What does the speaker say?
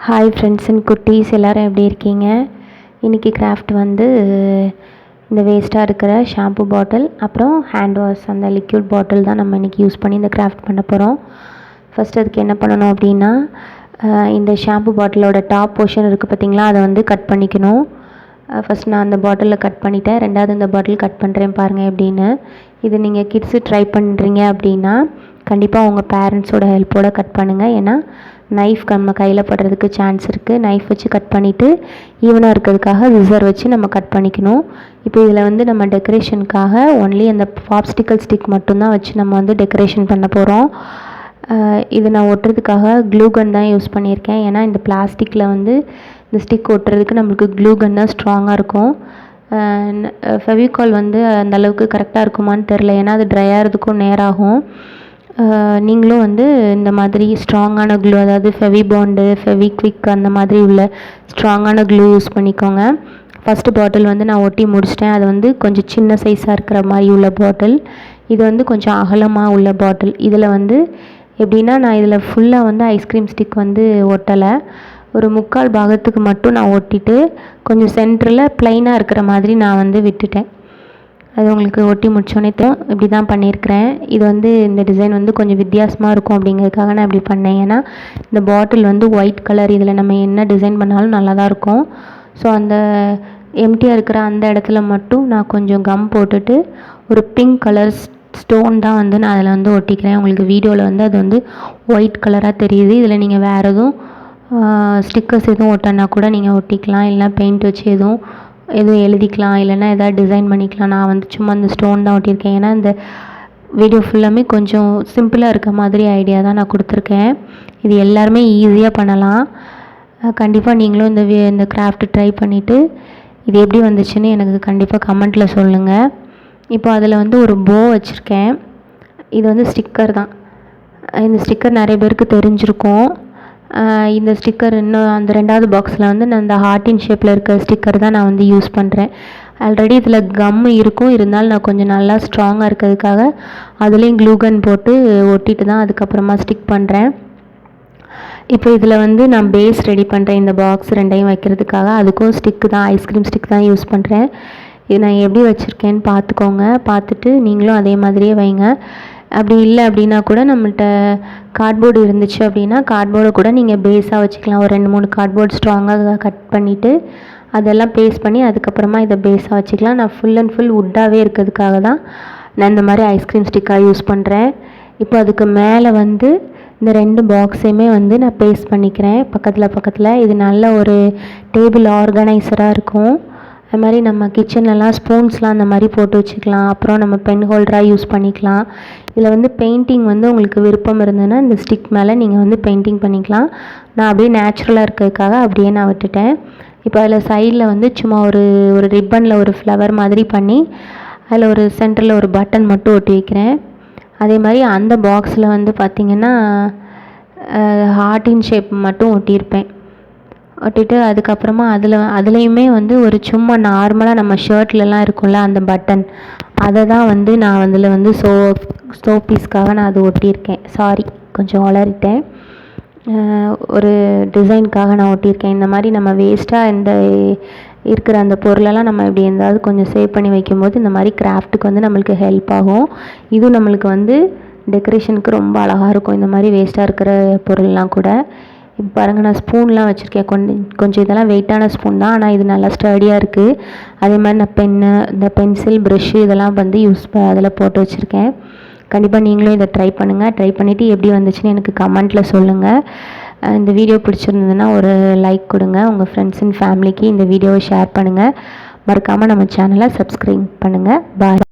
Hi friends and குட்டீஸ், எல்லோரும் எப்படி இருக்கீங்க? இன்றைக்கி கிராஃப்ட் வந்து இந்த வேஸ்ட்டாக இருக்கிற ஷாம்பு பாட்டில் அப்புறம் ஹேண்ட் வாஷ் அந்த லிக்விட் பாட்டில் தான் நம்ம இன்றைக்கி யூஸ் பண்ணி இந்த கிராஃப்ட் பண்ண போகிறோம். ஃபஸ்ட் அதுக்கு என்ன பண்ணணும் அப்படின்னா, இந்த ஷாம்பு பாட்டிலோட டாப் போர்ஷன் இருக்குது பார்த்திங்களா, அதை வந்து கட் பண்ணிக்கணும். ஃபஸ்ட் நான் அந்த பாட்டிலில் கட் பண்ணிவிட்டேன். ரெண்டாவது இந்த பாட்டில் கட் பண்ணுறேன் பாருங்கள் எப்படின்னு. இது நீங்கள் கிட்ஸு ட்ரை பண்ணுறீங்க அப்படின்னா கண்டிப்பாக உங்கள் பேரண்ட்ஸோட ஹெல்ப்போடு கட் பண்ணுங்கள். ஏன்னா நைஃப் நம்ம கையில் படுறதுக்கு சான்ஸ் இருக்குது. நைஃப் வச்சு கட் பண்ணிவிட்டு ஈவனாக இருக்கிறதுக்காக சிசர் வச்சு நம்ம கட் பண்ணிக்கணும். இப்போ இதில் வந்து நம்ம டெக்கரேஷனுக்காக ஒன்லி அந்த பாப்ஸ்டிக்கல் ஸ்டிக் மட்டும்தான் வச்சு நம்ம வந்து டெக்கரேஷன் பண்ண போகிறோம். இது நான் ஒட்டுறதுக்காக க்ளூகன் தான் யூஸ் பண்ணியிருக்கேன். ஏன்னா இந்த பிளாஸ்டிக்கில் வந்து இந்த ஸ்டிக் ஒட்டுறதுக்கு நம்மளுக்கு க்ளூகன் தான் ஸ்ட்ராங்காக இருக்கும். ஃபெவிகால் வந்து அந்தளவுக்கு கரெக்டாக இருக்குமான்னு தெரில, ஏன்னா அது ட்ரை ஆகிறதுக்கும் நேரம் ஆகும். நீங்களும் வந்து இந்த மாதிரி ஸ்ட்ராங்கான க்ளூ, அதாவது ஃபெவிபாண்டு, ஃபெவிக்விக் அந்த மாதிரி உள்ள ஸ்ட்ராங்கான க்ளூ யூஸ் பண்ணிக்கோங்க. ஃபஸ்ட்டு பாட்டில் வந்து நான் ஒட்டி முடிச்சிட்டேன். அது வந்து கொஞ்சம் சின்ன சைஸாக இருக்கிற மாதிரி உள்ள பாட்டில். இது வந்து கொஞ்சம் அகலமாக உள்ள பாட்டில். இதில் வந்து எப்படின்னா, நான் இதில் ஃபுல்லாக வந்து ஐஸ்கிரீம் ஸ்டிக் வந்து ஒட்டலை. ஒரு 3/4 பாகத்துக்கு மட்டும் நான் ஒட்டிட்டு கொஞ்சம் சென்டரில் ப்ளைனாக இருக்கிற மாதிரி நான் வந்து விட்டுட்டேன். அது உங்களுக்கு ஒட்டி முடிச்சோடனே இப்படி தான் பண்ணியிருக்கிறேன். இது வந்து இந்த டிசைன் வந்து கொஞ்சம் வித்தியாசமாக இருக்கும் அப்படிங்கிறதுக்காக நான் இப்படி பண்ணேன். ஏன்னா இந்த பாட்டில் வந்து ஒயிட் கலர், இதில் நம்ம என்ன டிசைன் பண்ணாலும் நல்லா தான் இருக்கும். ஸோ அந்த எம்டியாக இருக்கிற அந்த இடத்துல மட்டும் நான் கொஞ்சம் கம் போட்டுட்டு ஒரு பிங்க் கலர் ஸ்டோன் தான் வந்து நான் அதில் வந்து ஒட்டிக்கிறேன். உங்களுக்கு வீடியோவில் வந்து அது வந்து ஒயிட் கலராக தெரியுது. இதில் நீங்கள் வேறு எதுவும் ஸ்டிக்கர்ஸ் எதுவும் ஒட்டினா கூட நீங்கள் ஒட்டிக்கலாம். இல்லைனா பெயிண்ட் வச்சு எதுவும் எழுதிக்கலாம், இல்லைன்னா எதாவது டிசைன் பண்ணிக்கலாம். நான் வந்து சும்மா அந்த ஸ்டோன் தான் ஒட்டியிருக்கேன். ஏன்னா இந்த வீடியோ ஃபுல்லாமே கொஞ்சம் சிம்பிளாக இருக்க மாதிரி ஐடியா தான் நான் கொடுத்துருக்கேன். இது எல்லாருமே ஈஸியாக பண்ணலாம். கண்டிப்பாக நீங்களும் இந்த கிராஃப்ட் ட்ரை பண்ணிவிட்டு இது எப்படி வந்துச்சுன்னு எனக்கு கண்டிப்பாக கமெண்ட்டில் சொல்லுங்கள். இப்போ அதில் வந்து ஒரு போ வச்சுருக்கேன். இது வந்து ஸ்டிக்கர் தான். இந்த ஸ்டிக்கர் நிறைய பேருக்கு தெரிஞ்சிருக்கும். இந்த ஸ்டிக்கர் இன்னும் அந்த 2வது பாக்ஸில் வந்து நான் இந்த ஹார்ட்டின் ஷேப்பில் இருக்கிற ஸ்டிக்கர் தான் நான் வந்து யூஸ் பண்ணுறேன். ஆல்ரெடி இதில் கம்மு இருக்கும், இருந்தாலும் நான் கொஞ்சம் நல்லா ஸ்ட்ராங்காக இருக்கிறதுக்காக அதுலேயும் க்ளூகன் போட்டு ஒட்டிட்டு தான் அதுக்கப்புறமா ஸ்டிக் பண்ணுறேன். இப்போ இதில் வந்து நான் பேஸ் ரெடி பண்ணுறேன். இந்த பாக்ஸ் 2யும் வைக்கிறதுக்காக அதுக்கும் ஸ்டிக்கு தான், ஐஸ்கிரீம் ஸ்டிக் தான் யூஸ் பண்ணுறேன். இது நான் எப்படி வச்சுருக்கேன்னு பார்த்துக்கோங்க. பார்த்துட்டு நீங்களும் அதே மாதிரியே வைங்க. அப்படி இல்லை அப்படின்னா கூட நம்மள்கிட்ட கார்ட்போர்டு இருந்துச்சு அப்படின்னா கார்ட்போர்டை கூட நீங்கள் பேஸாக வச்சுக்கலாம். ஒரு 2-3 கார்ட்போர்ட் ஸ்ட்ராங்காக கட் பண்ணிவிட்டு அதெல்லாம் பேஸ்ட் பண்ணி அதுக்கப்புறமா இதை பேஸாக வச்சுக்கலாம். நான் ஃபுல் அண்ட் ஃபுல் வுட்டாகவே இருக்கிறதுக்காக தான் நான் இந்த மாதிரி ஐஸ்கிரீம் ஸ்டிக்காக யூஸ் பண்ணுறேன். இப்போ அதுக்கு மேலே வந்து இந்த 2 பாக்ஸையுமே வந்து நான் பேஸ்ட் பண்ணிக்கிறேன் பக்கத்தில். இது நல்ல ஒரு டேபிள் ஆர்கனைசராக இருக்கும். அது மாதிரி நம்ம கிச்சன்லலாம் ஸ்பூன்ஸ்லாம் அந்த மாதிரி போட்டு வச்சுக்கலாம். அப்புறம் நம்ம பென் ஹோல்டராக யூஸ் பண்ணிக்கலாம். இதில் வந்து பெயிண்டிங் வந்து உங்களுக்கு விருப்பம் இருந்ததுன்னா இந்த ஸ்டிக் மேலே நீங்கள் வந்து பெயிண்டிங் பண்ணிக்கலாம். நான் அப்படியே நேச்சுரலாக இருக்கிறதுக்காக அப்படியே நான் விட்டுட்டேன். இப்போ அதில் சைடில் வந்து சும்மா ஒரு ரிப்பனில் ஒரு ஃப்ளவர் மாதிரி பண்ணி அதில் ஒரு சென்டரில் ஒரு பட்டன் மட்டும் ஒட்டி வைக்கிறேன். அதே மாதிரி அந்த பாக்ஸில் வந்து பார்த்திங்கன்னா ஹார்ட்டின் ஷேப் மட்டும் ஒட்டியிருப்பேன். ஒட்டிட்டு அதுக்கப்புறமா அதுலேயுமே வந்து ஒரு சும்மா நார்மலாக நம்ம ஷர்ட்லலாம் இருக்கும்ல அந்த பட்டன், அதை தான் வந்து நான் அதில் வந்து ஷோ பீஸ்க்காக நான் அது ஒட்டியிருக்கேன். சாரி, கொஞ்சம் வளரிட்டேன். ஒரு டிசைனுக்காக நான் ஒட்டியிருக்கேன். இந்த மாதிரி நம்ம வேஸ்ட்டாக இந்த இருக்கிற அந்த பொருளெல்லாம் நம்ம இப்படி எதாவது கொஞ்சம் சேவ் பண்ணி வைக்கும்போது இந்த மாதிரி கிராஃப்ட்டுக்கு வந்து நம்மளுக்கு ஹெல்ப் ஆகும். இதுவும் நம்மளுக்கு வந்து டெக்கரேஷனுக்கு ரொம்ப அழகாக இருக்கும், இந்த மாதிரி வேஸ்ட்டாக இருக்கிற பொருள்லாம் கூட. இப்போ பாருங்கள், நான் ஸ்பூன்லாம் வச்சுருக்கேன். கொஞ்சம் இதெல்லாம் வெயிட்டான ஸ்பூன் தான், ஆனால் இது நல்லா ஸ்டடியாக இருக்குது. அதே மாதிரி நான் இந்த பென்சில், ப்ரெஷ்ஷு இதெல்லாம் வந்து அதில் போட்டு வச்சுருக்கேன். கண்டிப்பாக நீங்களும் இதை ட்ரை பண்ணுங்கள். ட்ரை பண்ணிவிட்டு எப்படி வந்துச்சுன்னு எனக்கு கமெண்ட்டில் சொல்லுங்கள். இந்த வீடியோ பிடிச்சிருந்ததுன்னா ஒரு லைக் கொடுங்க. உங்கள் ஃப்ரெண்ட்ஸ் அண்ட் ஃபேமிலிக்கு இந்த வீடியோவை ஷேர் பண்ணுங்கள். மறக்காமல் நம்ம சேனலை சப்ஸ்கிரைப் பண்ணுங்கள். பாய்.